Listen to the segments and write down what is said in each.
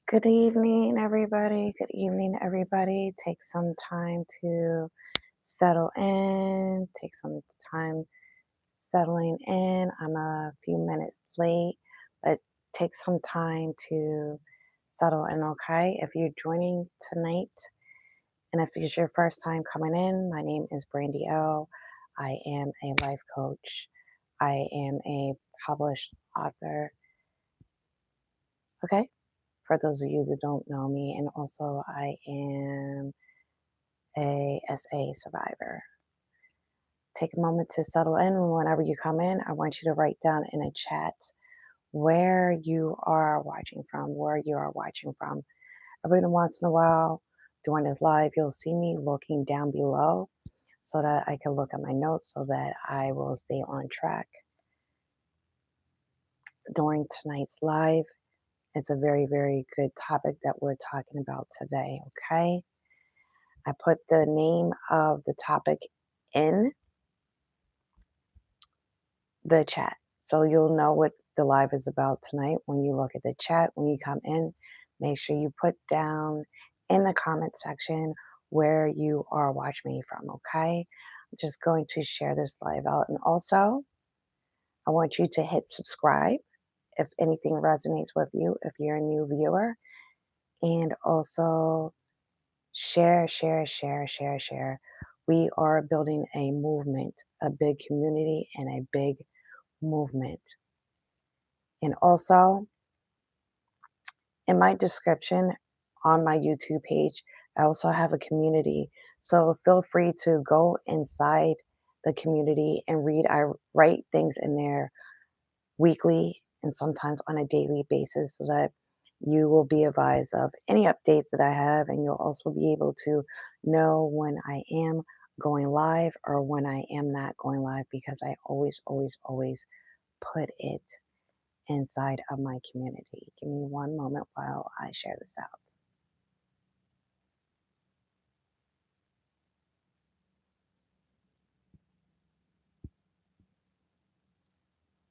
Good evening, everybody. Good evening, everybody. Take some time to settle in. Take some time settling in. I'm a few minutes late, but take some time to settle in, okay? If you're joining tonight, and if it's your first time coming in, my name is Brandy O. I am a life coach. I am a published author, okay? For those of you that don't know me, and also I am a SA survivor. Take a moment to settle in. Whenever you come in, I want you to write down in a chat where you are watching from, where you are watching from. Every once in a while during this live, you'll see me looking down below so that I can look at my notes so that I will stay on track. During tonight's live, it's a very, very good topic that we're talking about today, okay? I put the name of the topic in the chat. So you'll know what the live is about tonight when you look at the chat. When you come in, make sure you put down in the comment section where you are watching me from, okay? I'm just going to share this live out. And also, I want you to hit subscribe if anything resonates with you, if you're a new viewer. And also, share, share, share, share, share. We are building a movement, a big community, and a big movement. And also, in my description on my YouTube page, I also have a community. So feel free to go inside the community and read. I write things in there weekly and sometimes on a daily basis so that you will be advised of any updates that I have, and you'll also be able to know when I am going live or when I am not going live, because I always, always, always put it inside of my community. Give me one moment while I share this out.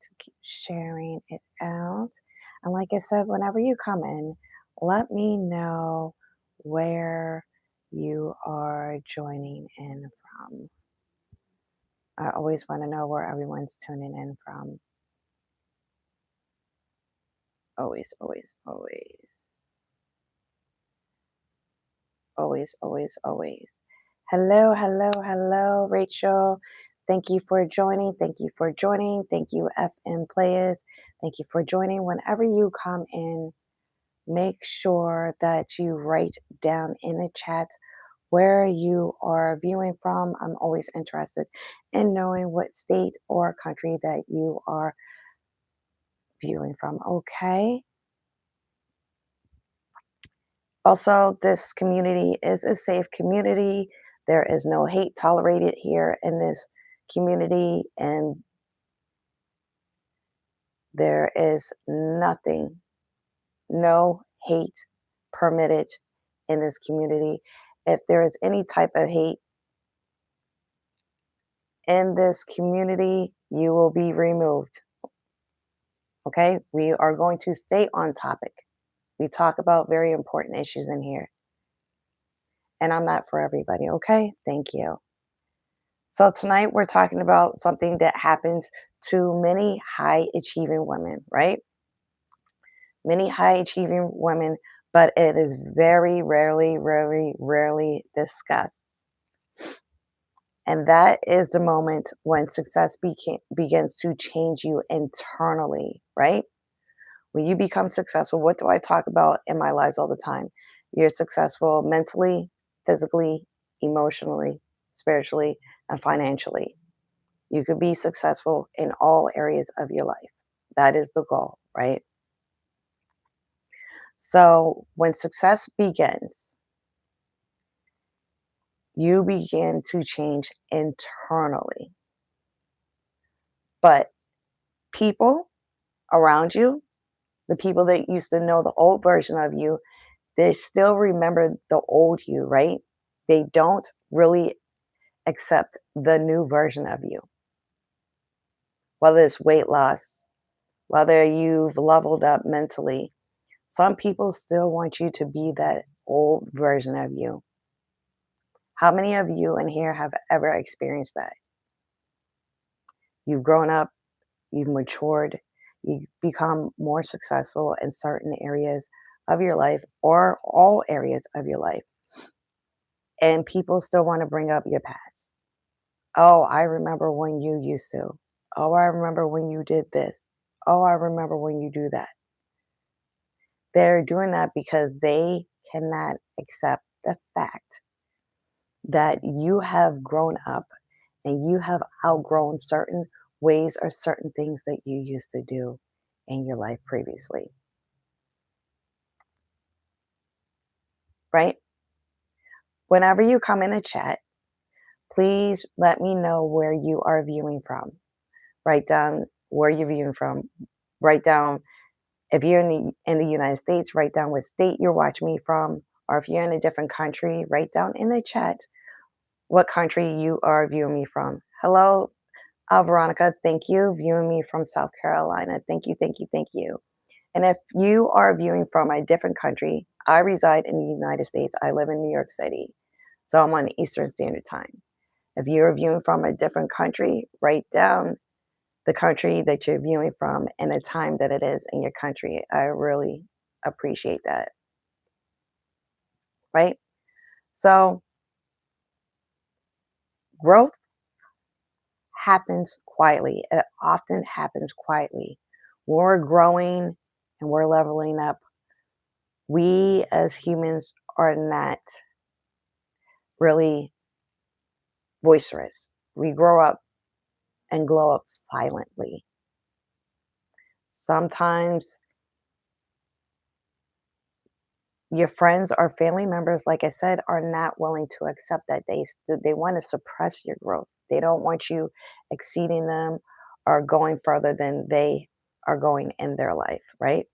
To keep sharing it out. And like I said, whenever you come in, let me know where you are joining in from. I always want to know where everyone's tuning in from. Always, always, always. Always, always, always. Hello, hello, hello, Rachel. Thank you for joining. Thank you for joining. Thank you, FM Players. Thank you for joining. Whenever you come in, make sure that you write down in the chat where you are viewing from. I'm always interested in knowing what state or country that you are viewing from. Okay. Also, this community is a safe community. There is no hate tolerated here in this community, and there is nothing, no hate permitted in this community. If there is any type of hate in this community, you will be removed. Okay? We are going to stay on topic. We talk about very important issues in here. And I'm not for everybody. Okay? Thank you. So tonight we're talking about something that happens to many high achieving women, right? Many high achieving women, but it is very rarely, rarely, rarely discussed. And that is the moment when success begins to change you internally, right? When you become successful, what do I talk about in my lives all the time? You're successful mentally, physically, emotionally, spiritually, and financially. You could be successful in all areas of your life. That is the goal, right? So when success begins, you begin to change internally. But people around you, the people that used to know the old version of you, they still remember the old you, right? They don't really accept the new version of you, whether it's weight loss, whether you've leveled up mentally. Some people still want you to be that old version of you. How many of you in here have ever experienced that? You've grown up, you've matured, you've become more successful in certain areas of your life or all areas of your life. And people still want to bring up your past. Oh, I remember when you used to. Oh, I remember when you did this. Oh, I remember when you do that. They're doing that because they cannot accept the fact that you have grown up and you have outgrown certain ways or certain things that you used to do in your life previously, right? Whenever you come in the chat, please let me know where you are viewing from. Write down where you're viewing from. Write down if you're in the United States, write down what state you're watching me from. Or if you're in a different country, write down in the chat what country you are viewing me from. Hello, Veronica. Thank you. Viewing me from South Carolina. Thank you, thank you, thank you. And if you are viewing from a different country, I reside in the United States. I live in New York City. So I'm on Eastern Standard Time. If you're viewing from a different country, write down the country that you're viewing from and the time that it is in your country. I really appreciate that. Right? So, growth happens quietly. It often happens quietly. When we're growing and we're leveling up, we as humans are not really boisterous. We grow up and glow up silently. Sometimes your friends or family members, like I said, are not willing to accept that they want to suppress your growth. They don't want you exceeding them or going further than they are going in their life, right?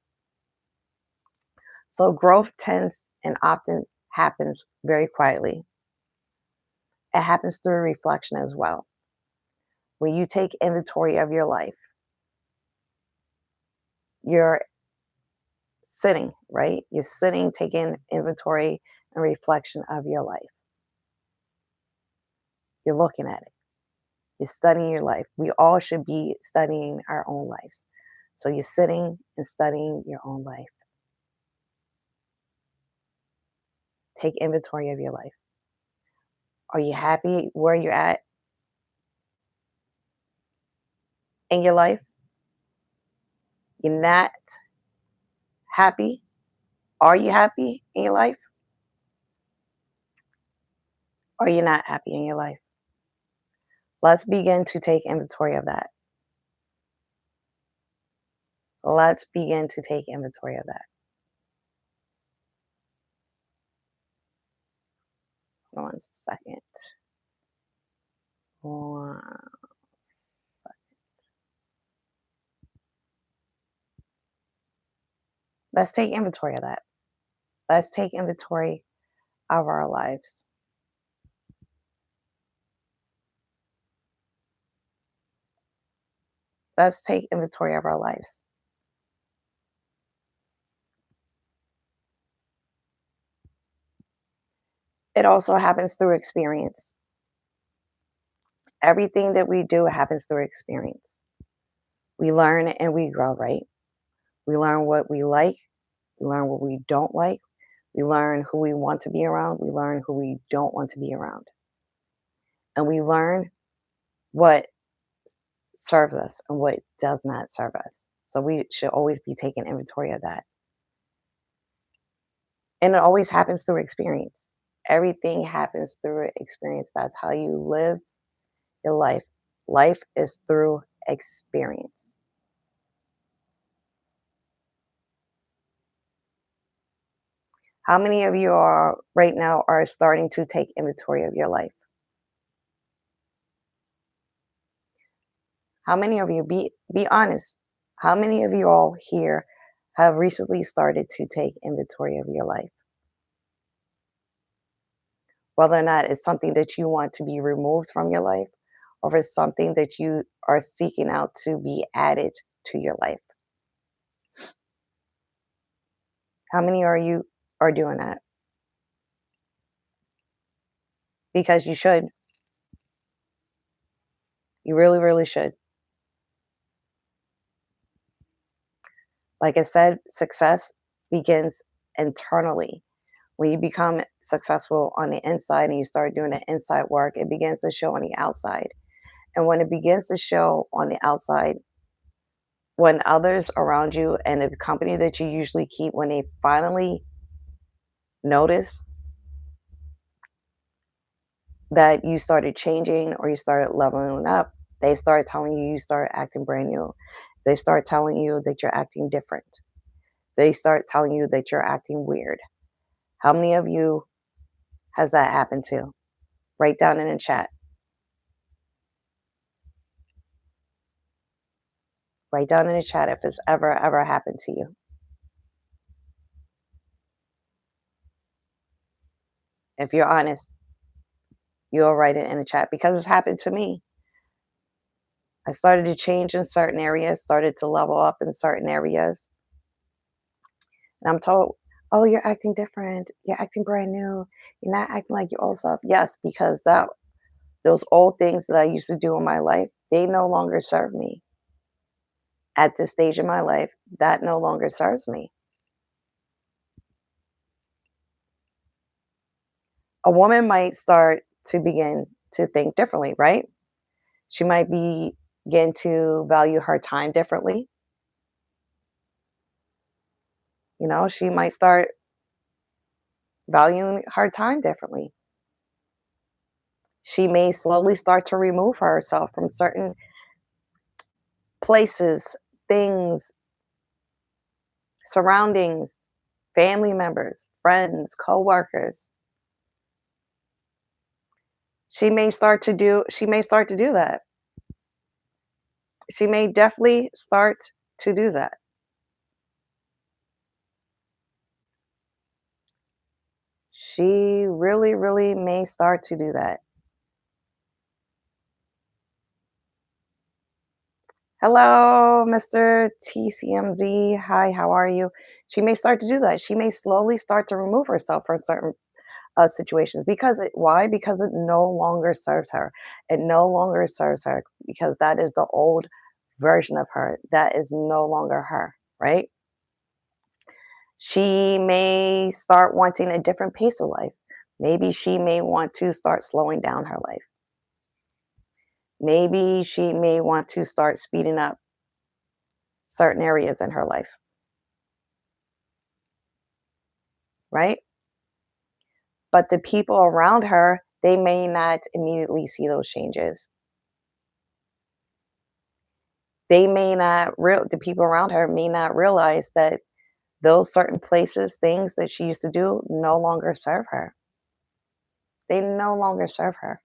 So growth tends and often happens very quietly. It happens through reflection as well. When you take inventory of your life, you're sitting, right? You're sitting, taking inventory and reflection of your life. You're looking at it. You're studying your life. We all should be studying our own lives. So you're sitting and studying your own life. Take inventory of your life. Are you happy where you're at in your life? You're not happy? Are you happy in your life? Or you're not happy in your life? Let's begin to take inventory of that. Let's begin to take inventory of that. 1 second. One sec. Let's take inventory of that. Let's take inventory of our lives. Let's take inventory of our lives. It also happens through experience. Everything that we do happens through experience. We learn and we grow, right? We learn what we like. We learn what we don't like. We learn who we want to be around. We learn who we don't want to be around. And we learn what serves us and what does not serve us. So we should always be taking inventory of that. And it always happens through experience. Everything happens through experience. That's how you live your life. Life is through experience. How many of you are right now are starting to take inventory of your life? How many of you be honest? How many of you all here have recently started to take inventory of your life? Whether or not it's something that you want to be removed from your life or if it's something that you are seeking out to be added to your life. How many are doing that? Because you should. You really, really should. Like I said, success begins internally. When you become successful on the inside and you start doing the inside work, it begins to show on the outside. And when it begins to show on the outside, when others around you and the company that you usually keep, when they finally notice that you started changing or you started leveling up, they start telling you start acting brand new. They start telling you that you're acting different. They start telling you that you're acting weird. How many of you has that happened to? Write down in the chat. Write down in the chat if it's ever happened to you. If you're honest, you'll write it in the chat because it's happened to me. I started to change in certain areas, started to level up in certain areas. And I'm told, oh, you're acting different. You're acting brand new. You're not acting like your old self. Yes, because those old things that I used to do in my life, they no longer serve me. At this stage in my life, that no longer serves me. A woman might start to begin to think differently, right? She might begin to value her time differently. You know, she might start valuing her time differently. She may slowly start to remove herself from certain places, things, surroundings, family members, friends, coworkers. She may start to do that. She may definitely start to do that. She really, really may start to do that. Hello, Mr. TCMZ. Hi, how are you? She may start to do that. She may slowly start to remove herself from certain situations why? Because it no longer serves her. It no longer serves her because that is the old version of her. That is no longer her, right? She may start wanting a different pace of life. Maybe she may want to start slowing down her life. Maybe she may want to start speeding up certain areas in her life, right? But the people around her, they may not immediately see those changes. The people around her may not realize that those certain places, things that she used to do no longer serve her. They no longer serve her.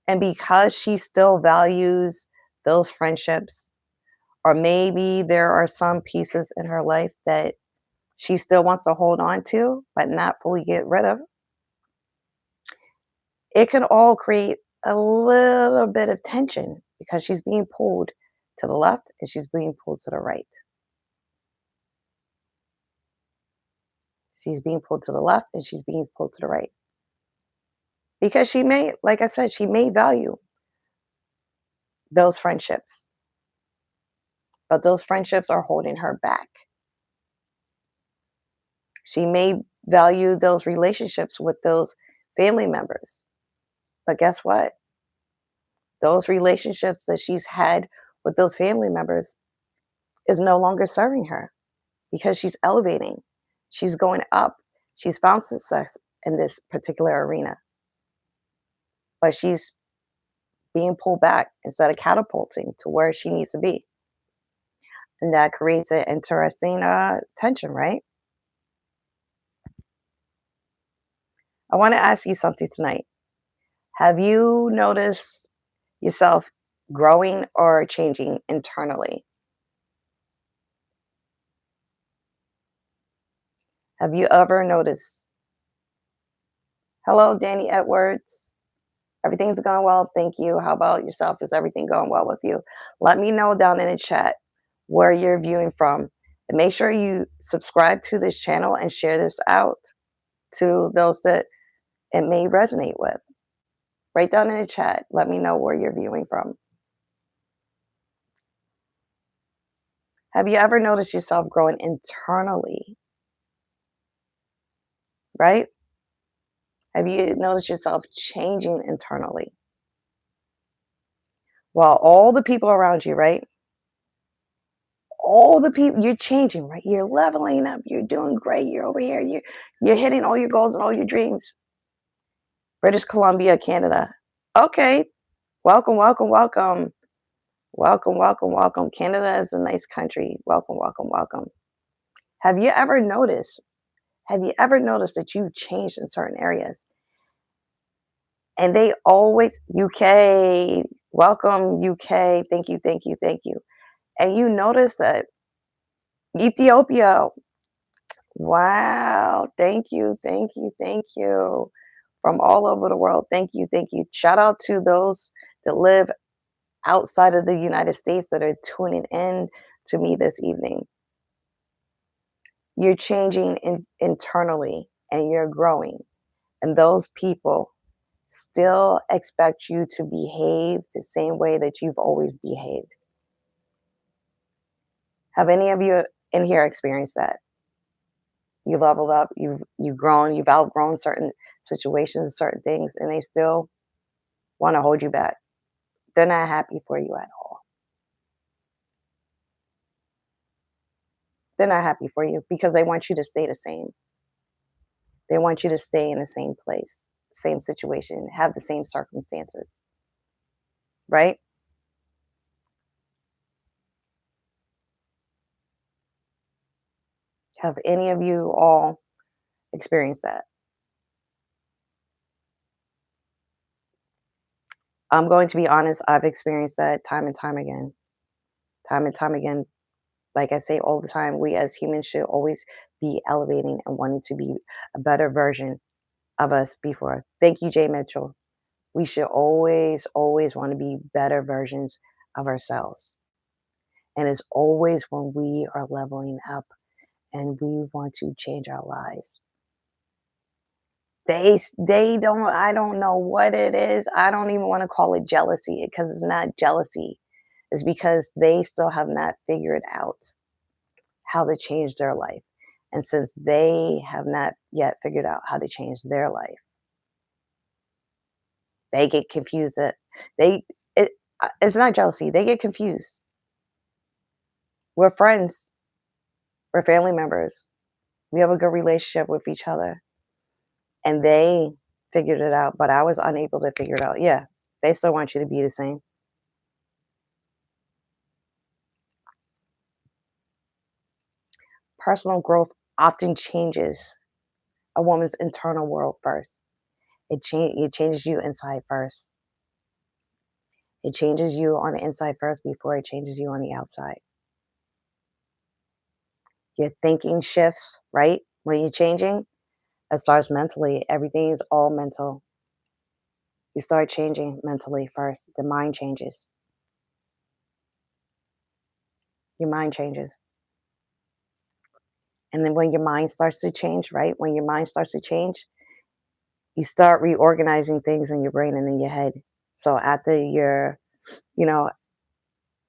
And because she still values those friendships, or maybe there are some pieces in her life that she still wants to hold on to, but not fully get rid of, it can all create a little bit of tension because she's being pulled to the left and she's being pulled to the right. She's being pulled to the left and she's being pulled to the right. Because she may, like I said, she may value those friendships, but those friendships are holding her back. She may value those relationships with those family members. But guess what? Those relationships that she's had with those family members is no longer serving her because she's elevating. She's going up. She's found success in this particular arena, but she's being pulled back instead of catapulting to where she needs to be. And that creates an interesting tension, right? I want to ask you something tonight. Have you noticed yourself growing or changing internally? Have you ever noticed? Hello, Danny Edwards. Everything's going well. Thank you. How about yourself? Is everything going well with you? Let me know down in the chat where you're viewing from. And make sure you subscribe to this channel and share this out to those that it may resonate with. Write down in the chat. Let me know where you're viewing from. Have you ever noticed yourself growing internally? Right? Have you noticed yourself changing internally? While all the people around you, right? All the people you're changing, right? You're leveling up. You're doing great. You're over here. You're hitting all your goals and all your dreams. British Columbia, Canada. Okay. Welcome, welcome, welcome. Welcome, welcome, welcome. Canada is a nice country. Welcome, welcome, welcome. Have you ever noticed? Have you ever noticed that you've changed in certain areas? And they always UK, welcome UK. Thank you, thank you, thank you. And you notice that Ethiopia, wow, thank you, thank you, thank you. From all over the world. Thank you, thank you. Shout out to those that live outside of the United States that are tuning in to me this evening. You're changing internally and you're growing. And those people still expect you to behave the same way that you've always behaved. Have any of you in here experienced that? You leveled up, you've grown, you've outgrown certain situations, certain things, and they still want to hold you back. They're not happy for you at all. They're not happy for you because they want you to stay the same. They want you to stay in the same place, same situation, have the same circumstances, right? Have any of you all experienced that? I'm going to be honest, I've experienced that time and time again. Time and time again. Like I say all the time, we as humans should always be elevating and wanting to be a better version of us before. Thank you, Jay Mitchell. We should always, always want to be better versions of ourselves. And it's always when we are leveling up and we want to change our lives. They don't, I don't know what it is. I don't even want to call it jealousy because it's not jealousy. It's because they still have not figured out how to change their life. And since they have not yet figured out how to change their life, they get confused that they it, it's not jealousy. They get confused. We're friends. We're family members. We have a good relationship with each other. And they figured it out, but I was unable to figure it out. Yeah, they still want you to be the same. Personal growth often changes a woman's internal world first. It changes you inside first. It changes you on the inside first before it changes you on the outside. Your thinking shifts, right? When you're changing, it starts mentally. Everything is all mental. You start changing mentally first. The mind changes. Your mind changes. And then when your mind starts to change, right? When your mind starts to change, you start reorganizing things in your brain and in your head. So after you know,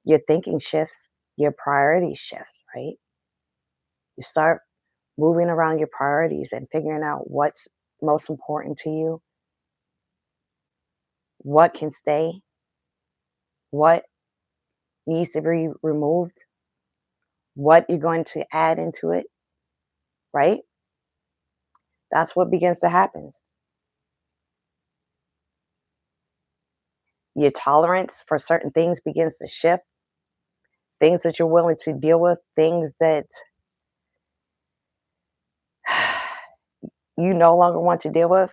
your thinking shifts, your priorities shift, right? You start moving around your priorities and figuring out what's most important to you, what can stay, what needs to be removed, what you're going to add into it, right? That's what begins to happen. Your tolerance for certain things begins to shift, things that you're willing to deal with, things that you no longer want to deal with,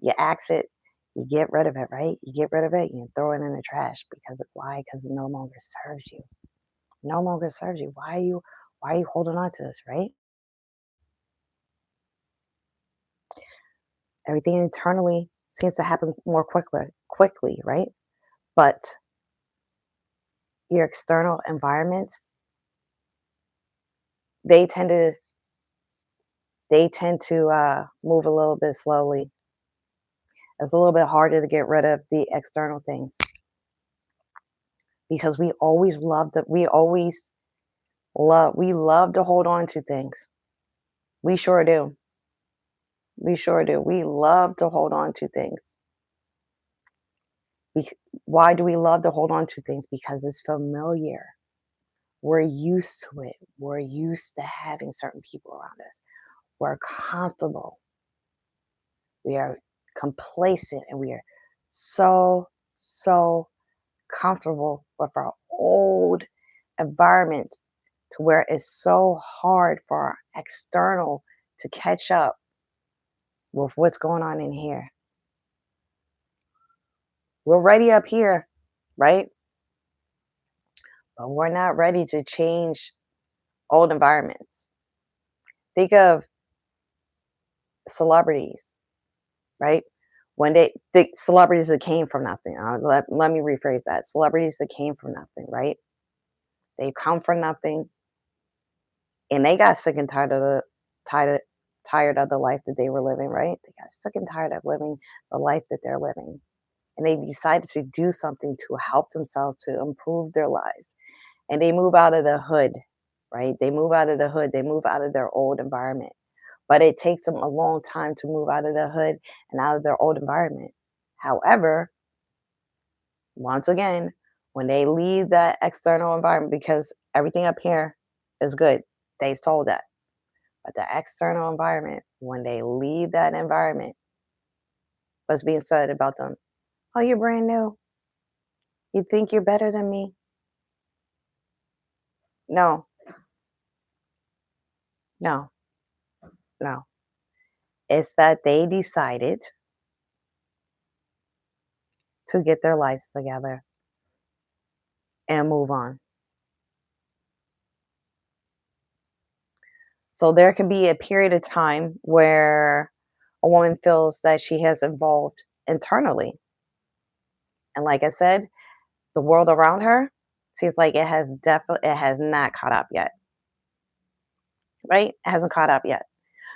you axe it, you get rid of it, right? You get rid of it, you throw it in the trash because why? Because it no longer serves you. No longer serves you. Why are you holding on to this, right? Everything internally seems to happen more quickly, right? But your external environments, they tend to move a little bit slowly. It's a little bit harder to get rid of the external things because we love to hold on to things. We sure do. We sure do. We love to hold on to things. Why do we love to hold on to things? Because it's familiar. We're used to it. We're used to having certain people around us. We're comfortable. We are complacent, and we are so comfortable with our old environment to where it's so hard for our external to catch up with what's going on in here. We're ready up here, right? But we're not ready to change old environments. Think of celebrities, right? When the celebrities that came from nothing. Let me rephrase that. Celebrities that came from nothing, right? They come from nothing, and they got sick and tired tired of the life that they were living, right? They got sick and tired of living the life that they're living. And they decided to do something to help themselves to improve their lives. And they move out of the hood, right? They move out of the hood, they move out of their old environment. But it takes them a long time to move out of the hood and out of their old environment. However, once again, when they leave that external environment, because everything up here is good, they told that. But the external environment, when they leave that environment, what's being said about them? Oh, you're brand new. You think you're better than me? No, no, no. It's that they decided to get their lives together and move on. So there can be a period of time where a woman feels that she has evolved internally. And like I said, the world around her seems like it has not caught up yet. Right? It hasn't caught up yet.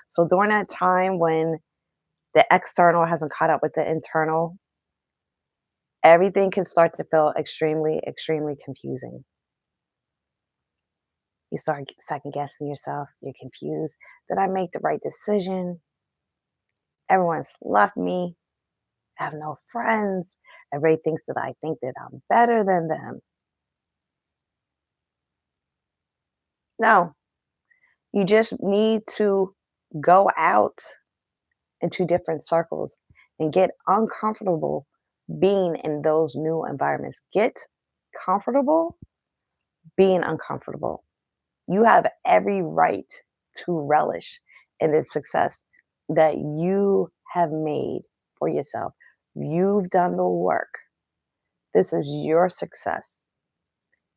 So during that time when the external hasn't caught up with the internal, everything can start to feel extremely confusing. You start second guessing yourself. You're confused. Did I make the right decision? Everyone's left me. I have no friends. Everybody thinks that I think that I'm better than them. No, you just need to go out into different circles and get uncomfortable being in those new environments. Get comfortable being uncomfortable. You have every right to relish in the success that you have made for yourself. You've done the work. This is your success.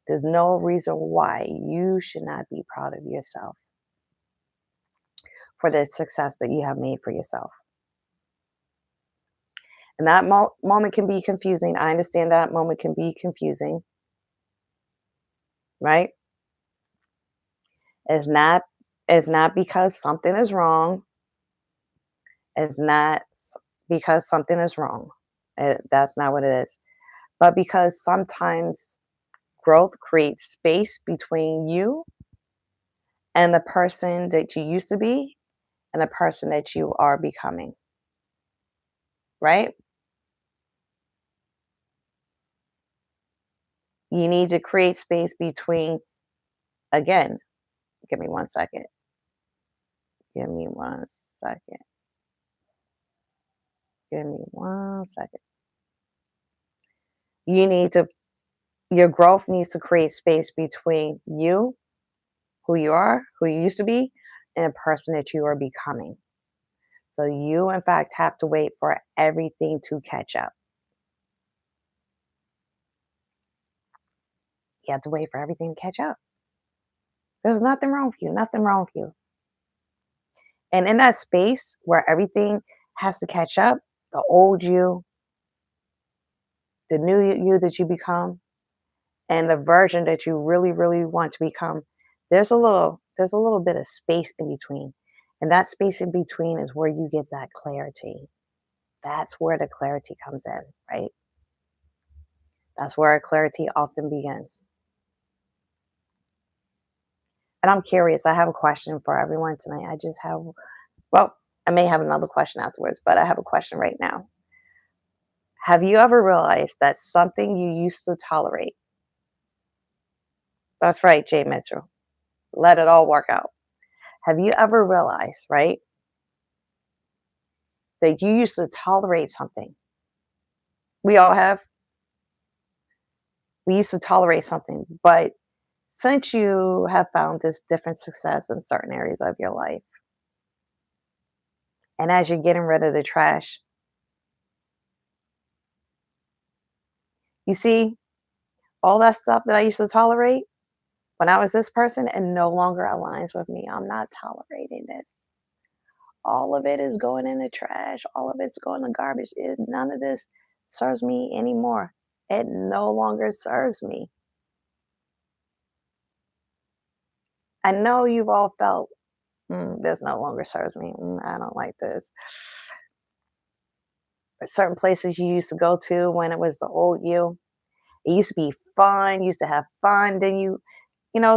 There's no reason why you should not be proud of yourself for the success that you have made for yourself. And that moment can be confusing. I understand that moment can be confusing, right? It's not it's not because something is wrong. It's not because something is wrong. That's not what it is. But because sometimes growth creates space between you and the person that you used to be and the person that you are becoming, right? You need to create space between, again, give me 1 second. Give me 1 second. Give me 1 second. You need to, your growth needs to create space between you, who you are, who you used to be, and the person that you are becoming. So you, in fact, have to wait for everything to catch up. You have to wait for everything to catch up. There's nothing wrong with you, nothing wrong with you. And in that space where everything has to catch up, the old you, the new you that you become, and the version that you really, really want to become, there's a little bit of space in between. And that space in between is where you get that clarity. That's where the clarity comes in, right? That's where our clarity often begins. And I'm curious, I have a question for everyone tonight. Well, I may have another question afterwards, but I have a question right now. Have you ever realized that something you used to tolerate, that's right, Jay Mitchell, let it all work out. Have you ever realized, right, that you used to tolerate something? We all have. We used to tolerate something, but since you have found this different success in certain areas of your life, and as you're getting rid of the trash, you see all that stuff that I used to tolerate when I was this person, it no longer aligns with me. I'm not tolerating this. All of it is going in the trash. All of it's going in garbage. None of this serves me anymore. It no longer serves me. I know you've all felt, this no longer serves me. I don't like this. But certain places you used to go to when it was the old you, it used to be fun, used to have fun. Then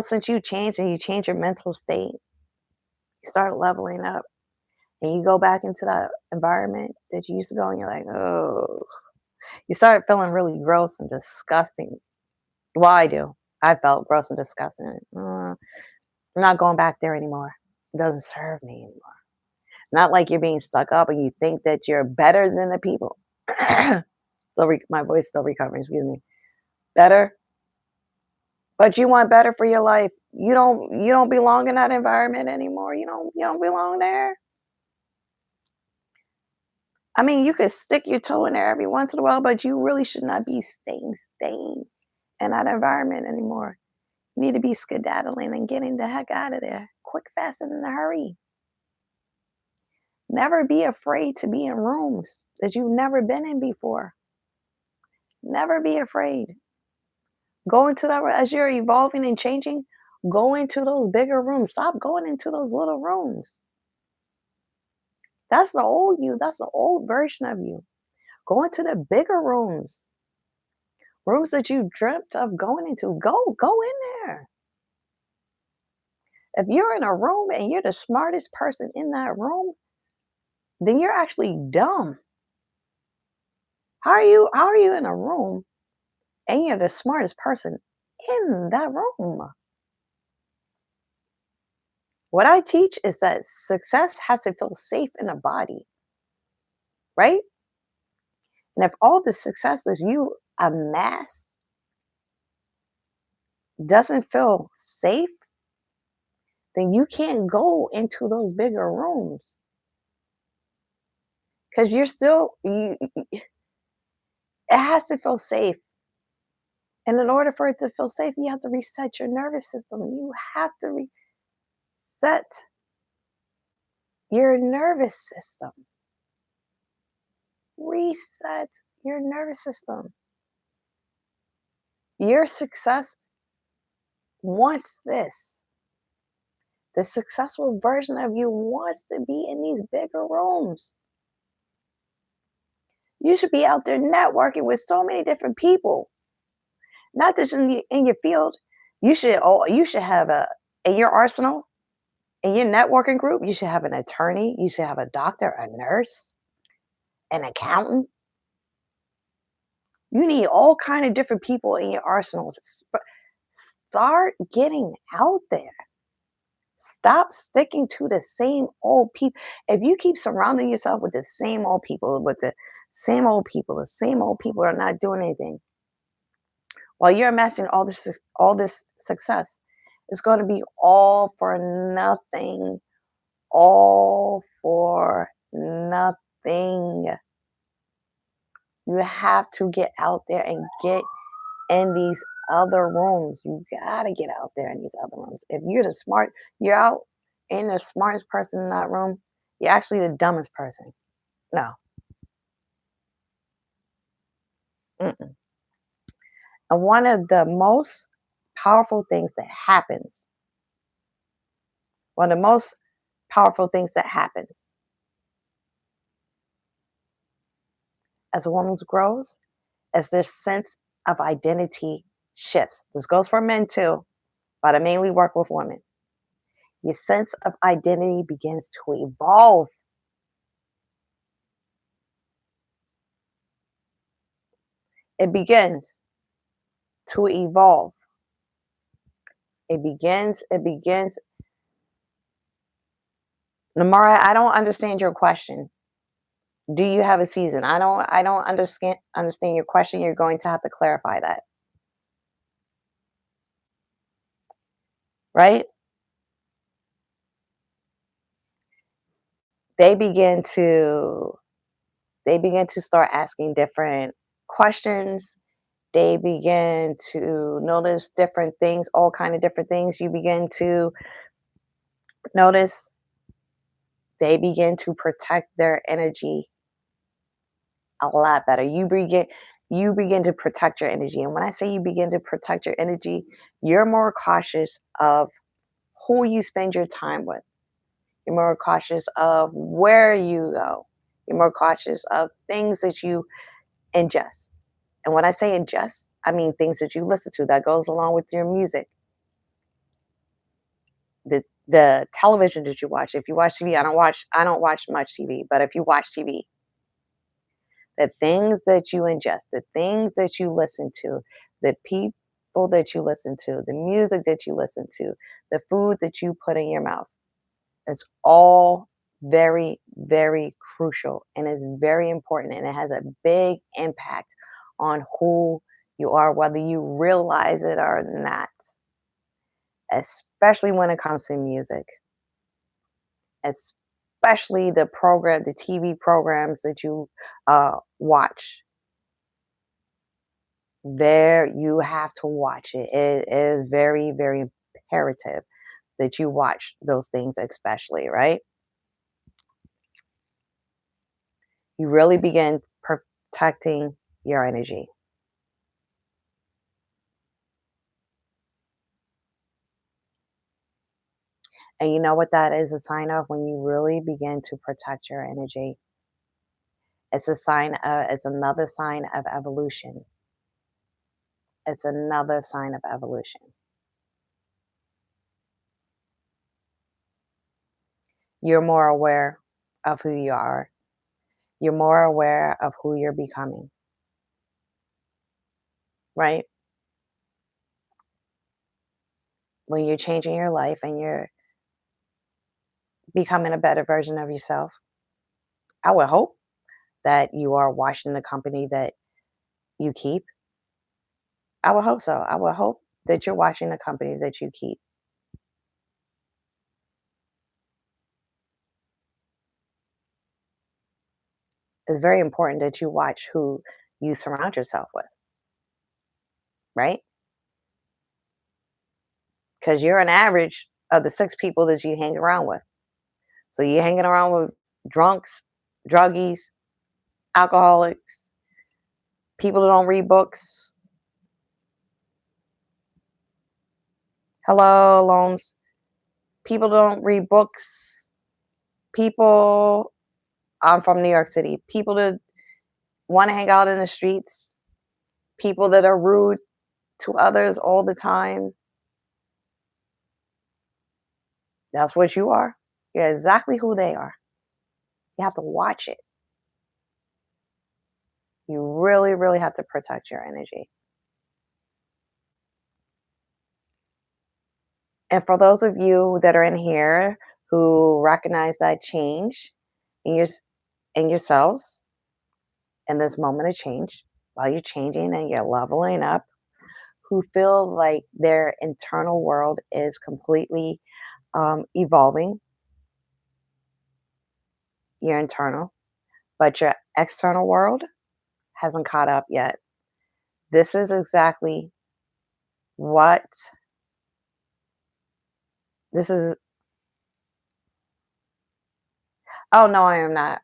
since you changed and you change your mental state, you start leveling up and you go back into that environment that you used to go and you're like, oh, you start feeling really gross and disgusting. Well, I do. I felt gross and disgusting. I'm not going back there anymore. It doesn't serve me anymore. Not like you're being stuck up and you think that you're better than the people. My voice still recovering. Excuse me. Better, but you want better for your life. You don't belong in that environment anymore. You don't belong there. I mean, you could stick your toe in there every once in a while, but you really should not be staying in that environment anymore. You need to be skedaddling and getting the heck out of there, quick, fast, and in a hurry. Never be afraid to be in rooms that you've never been in before. Never be afraid. Go into that as you're evolving and changing. Go into those bigger rooms. Stop going into those little rooms. That's the old you. That's the old version of you. Go into the bigger rooms. Rooms that you dreamt of going into. Go in there. If you're in a room and you're the smartest person in that room, then you're actually dumb. How are you in a room and you're the smartest person in that room? What I teach is that success has to feel safe in the body, right? And if all the success that you amass doesn't feel safe, then you can't go into those bigger rooms because it has to feel safe. And in order for it to feel safe, you have to reset your nervous system. You have to reset your nervous system. Reset your nervous system. Your success wants this. The successful version of you wants to be in these bigger rooms. You should be out there networking with so many different people. Not just in your field. You should have in your arsenal, in your networking group, you should have an attorney, you should have a doctor, a nurse, an accountant. You need all kind of different people in your arsenal. Start getting out there. Stop sticking to the same old people. If you keep surrounding yourself with the same old people, the same old people are not doing anything. While you're amassing all this success, it's going to be all for nothing. All for nothing. You have to get out there and get in these other rooms. You gotta get out there in these other rooms. If you're out and the smartest person in that room, you're actually the dumbest person. No, Mm-mm. And one of the most powerful things that happens, one of the most powerful things that happens as a woman grows, as their sense of identity shifts. This goes for men too, but I mainly work with women. Your sense of identity begins to evolve. It begins to evolve. It begins. Namara, I don't understand your question. Do you have a season? I don't understand your question. You're going to have to clarify that. Right? They begin to they begin to start asking different questions. They begin to notice different things, all kind of different things. You begin to notice they begin to protect their energy a lot better. You begin to protect your energy. And when I say you begin to protect your energy, you're more cautious of who you spend your time with. You're more cautious of where you go. You're more cautious of things that you ingest. And when I say ingest, I mean things that you listen to that goes along with your music. The television that you watch. If you watch TV, I don't watch much TV, but if you watch TV, the things that you ingest, the things that you listen to, the people that you listen to, the music that you listen to, the food that you put in your mouth, it's all very, very crucial and it's very important and it has a big impact on who you are, whether you realize it or not, especially when it comes to music, especially the TV programs that you watch. There, you have to watch it. It is very, very imperative that you watch those things, especially, right? You really begin protecting your energy. And you know what that is a sign of when you really begin to protect your energy? It's another sign of evolution. It's another sign of evolution. You're more aware of who you are. You're more aware of who you're becoming, right? When you're changing your life and you're becoming a better version of yourself, I would hope that you are watching the company that you keep. I would hope so. I would hope that you're watching the company that you keep. It's very important that you watch who you surround yourself with, right? Because you're an average of the six people that you hang around with. So you're hanging around with drunks, druggies, alcoholics, people that don't read books. Hello, Loams. People that don't read books. People, I'm from New York City. People that want to hang out in the streets. People that are rude to others all the time. That's what you are. You're exactly who they are. You have to watch it. You really, really have to protect your energy. And for those of you that are in here who recognize that change in in yourselves in this moment of change, while you're changing and you're leveling up, who feel like their internal world is completely evolving, your internal, but your external world hasn't caught up yet. This is exactly what this is. Oh, no, I am not.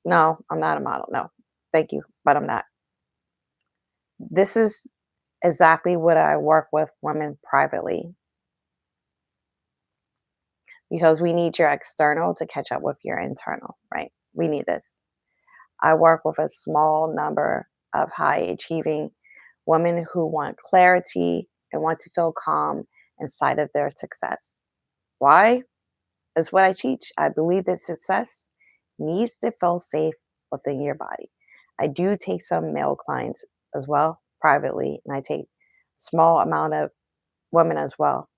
No, I'm not a model. No, thank you, but I'm not. This is exactly what I work with women privately because we need your external to catch up with your internal, right? We need this. I work with a small number of high achieving women who want clarity and want to feel calm inside of their success. Why? Is what I teach. I believe that success needs to feel safe within your body. I do take some male clients as well privately, and I take a small amount of women as well.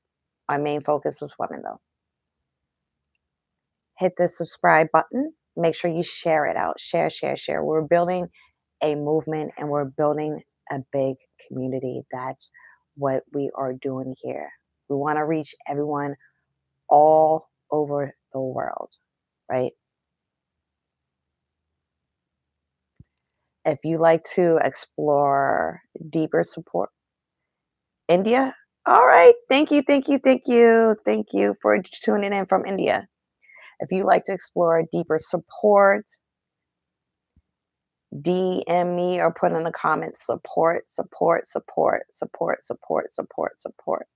My main focus is women though. Hit the subscribe button. Make sure you share it out. Share, share, share. We're building a movement and we're building a big community. That's what we are doing here. We want to reach everyone all over the world, right? If you like to explore deeper support, India, all right. Thank you, thank you, thank you. Thank you for tuning in from India. If you like to explore deeper support, DM me or put in the comments support, support, support, support, support, support, support.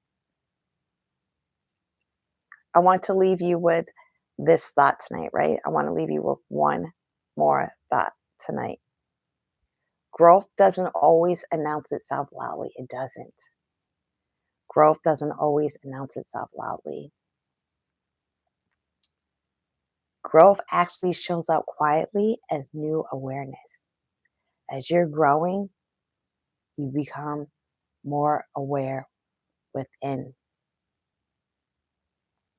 I want to leave you with this thought tonight, right? I want to leave you with one more thought tonight. Growth doesn't always announce itself loudly. It doesn't. Growth doesn't always announce itself loudly. Growth actually shows up quietly as new awareness. As you're growing, you become more aware within.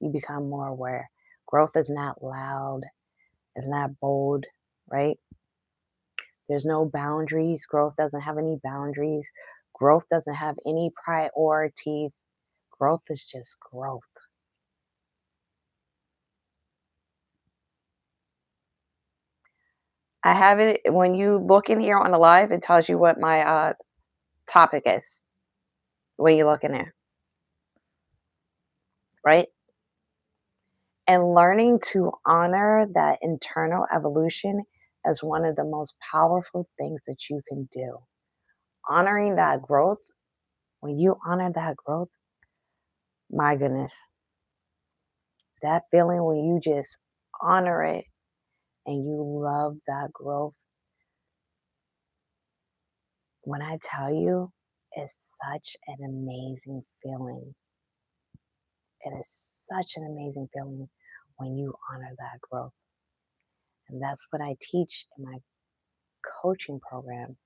You become more aware. Growth is not loud, it's not bold, right? There's no boundaries. Growth doesn't have any boundaries. Growth doesn't have any priorities. Growth is just growth. I have it when you look in here on the live, it tells you what my topic is when you look in there, right? And learning to honor that internal evolution is one of the most powerful things that you can do. Honoring that growth, when you honor that growth, my goodness, that feeling when you just honor it and you love that growth, when I tell you, it's such an amazing feeling. It is such an amazing feeling when you honor that growth. And that's what I teach in my coaching program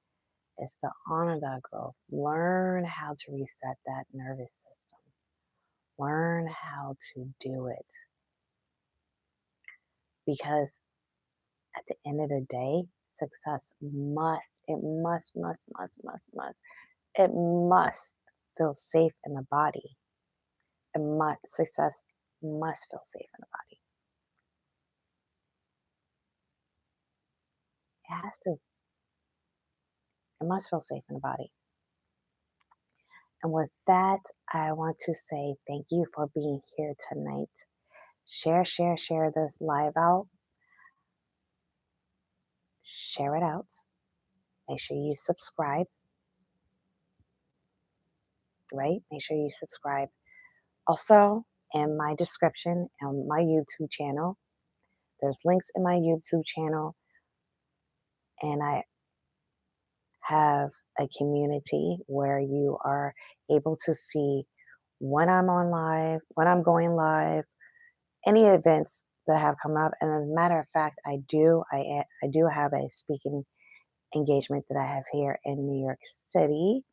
is to honor that growth. Learn how to reset that nervous system. Learn how to do it. Because at the end of the day, success it must feel safe in the body. Success must feel safe in the body. It has to. It must feel safe in the body. And with that, I want to say thank you for being here tonight. Share, share, share this live out. Share it out. Make sure you subscribe, right? Make sure you subscribe. Also, in my description on my YouTube channel, there's links in my YouTube channel, and I have a community where you are able to see when I'm on live, when I'm going live, any events that have come up. And as a matter of fact, I do have a speaking engagement that I have here in New York City,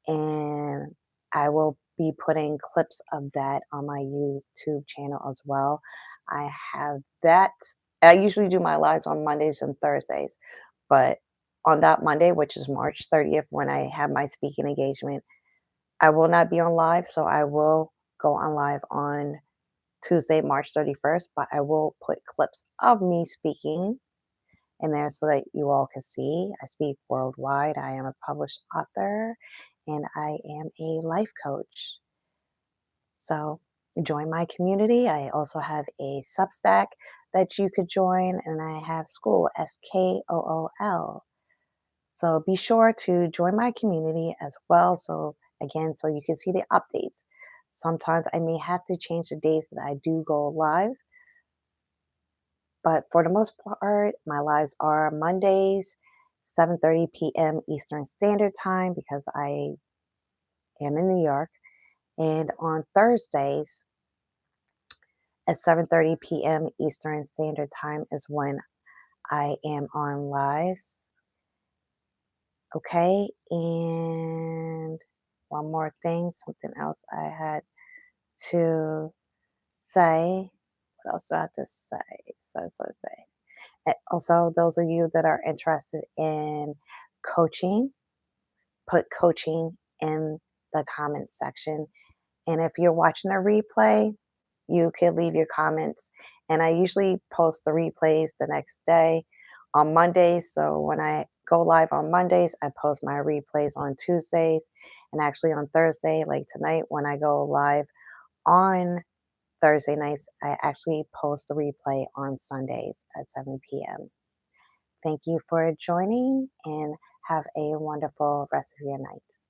and I will be putting clips of that on my YouTube channel as well. I have that. I usually do my lives on Mondays and Thursdays, but on that Monday, which is March 30th, when I have my speaking engagement, I will not be on live. So I will go on live on Tuesday, March 31st, but I will put clips of me speaking in there so that you all can see. I speak worldwide. I am a published author and I am a life coach. So join my community. I also have a Substack that you could join, and I have Skool, Skool. So be sure to join my community as well. So again, so you can see the updates. Sometimes I may have to change the days that I do go live, but for the most part, my lives are Mondays, 7:30 p.m. Eastern Standard Time because I am in New York, and on Thursdays at 7:30 p.m. Eastern Standard Time is when I am on lives. Okay, and one more thing, something else I had to say. What else do I have to say? Say. Also, those of you that are interested in coaching, put coaching in the comment section. And if you're watching a replay, you could leave your comments. And I usually post the replays the next day on Mondays. So when I go live on Mondays, I post my replays on Tuesdays. And actually on Thursday, like tonight, when I go live on Thursday nights, I actually post the replay on Sundays at 7 p.m. Thank you for joining and have a wonderful rest of your night.